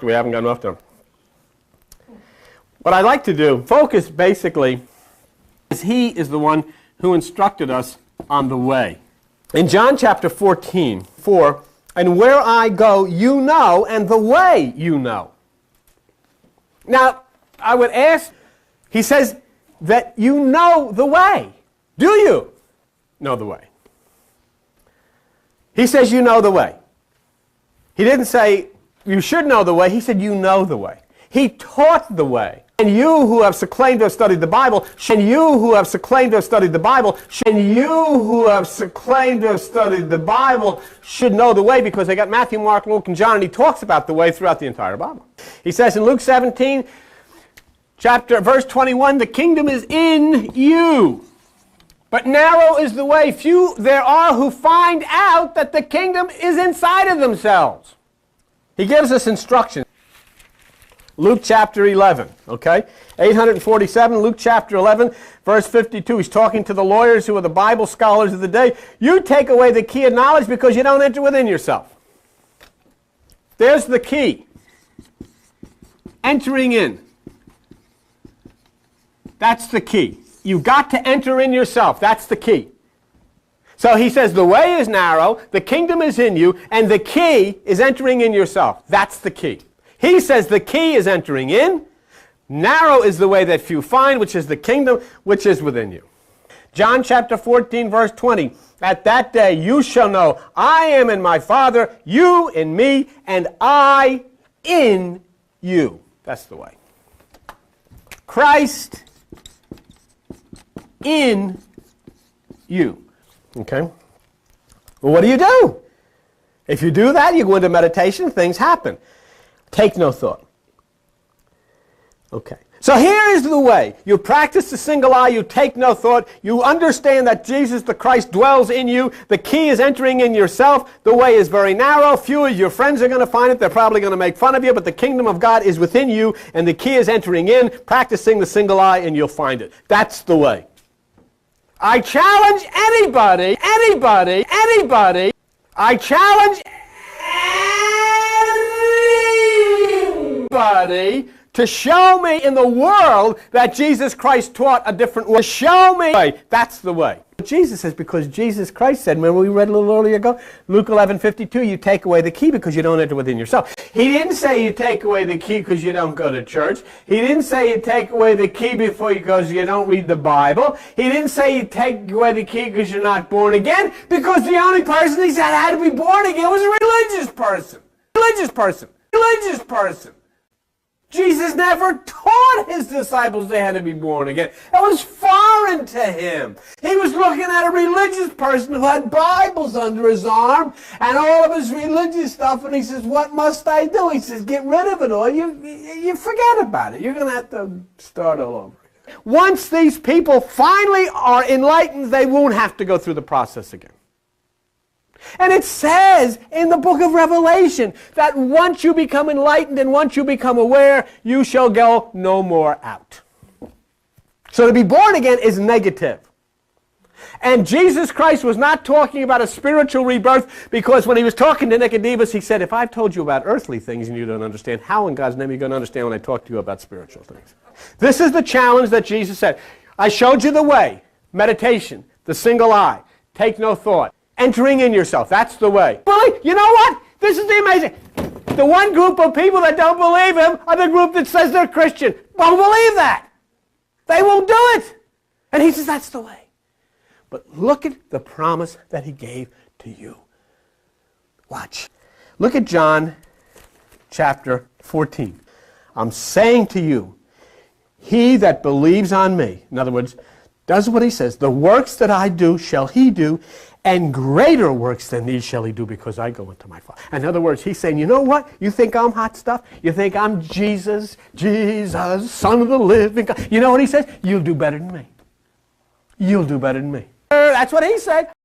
We haven't gotten off to. What I'd like to do, focus basically, is he is the one who instructed us on the way. In John chapter 14:4, and where I go, you know, and the way you know. Now, I would ask, he says that you know the way. Do you know the way? He says you know the way. He didn't say you should know the way. He said you know the way. He taught the way. And you who have claimed to have studied the Bible, and you who have claimed to have studied the Bible, and you who have claimed to have studied the Bible should know the way, because they got Matthew, Mark, Luke, and John, and he talks about the way throughout the entire Bible. He says in Luke 17, verse 21, the kingdom is in you. But narrow is the way. Few there are who find out that the kingdom is inside of themselves. He gives us instruction. Luke chapter 11, okay? 847, Luke chapter 11, verse 52. He's talking to the lawyers who are the Bible scholars of the day. You take away the key of knowledge because you don't enter within yourself. There's the key. Entering in. That's the key. You've got to enter in yourself. That's the key. So he says the way is narrow, the kingdom is in you, and the key is entering in yourself. That's the key. He says the key is entering in. Narrow is the way that few find, which is the kingdom, which is within you. John chapter 14, verse 20. At that day you shall know I am in my Father, you in me, and I in you. That's the way. Christ in you. Okay? Well, what do? If you do that, you go into meditation, things happen. Take no thought. Okay. So here is the way. You practice the single eye, you take no thought, you understand that Jesus the Christ dwells in you, the key is entering in yourself, the way is very narrow, few of your friends are going to find it, they're probably going to make fun of you, but the kingdom of God is within you, and the key is entering in, practicing the single eye, and you'll find it. That's the way. I challenge anybody, I challenge anybody to show me in the world that Jesus Christ taught a different way. Show me. That's the way. Jesus says, because Jesus Christ said, remember we read a little earlier ago, Luke 11:52, you take away the key because you don't enter within yourself. He didn't say you take away the key because you don't go to church. He didn't say you take away the key because you don't read the Bible. He didn't say you take away the key because you're not born again, because the only person he said had to be born again was a religious person. Religious person. Jesus never taught his disciples they had to be born again. That was foreign to him. He was looking at a religious person who had Bibles under his arm and all of his religious stuff, and he says, what must I do? He says, get rid of it all. You forget about it. You're going to have to start all over again. Once these people finally are enlightened, they won't have to go through the process again. And it says in the book of Revelation that once you become enlightened and once you become aware, you shall go no more out. So to be born again is negative. And Jesus Christ was not talking about a spiritual rebirth, because when he was talking to Nicodemus, he said, if I've told you about earthly things and you don't understand, how in God's name are you going to understand when I talk to you about spiritual things? This is the challenge that Jesus said. I showed you the way. Meditation, the single eye, take no thought. Entering in yourself. That's the way. Really? You know what? This is the amazing. The one group of people that don't believe him are the group that says they're Christian. Won't believe that. They won't do it. And he says that's the way. But look at the promise that he gave to you. Watch. Look at John chapter 14. I'm saying to you, he that believes on me, in other words, does what he says, the works that I do shall he do, and greater works than these shall he do, because I go into my Father. In other words, he's saying, you know what? You think I'm hot stuff? You think I'm Jesus, Son of the living God? You know what he says? You'll do better than me. You'll do better than me. That's what he said.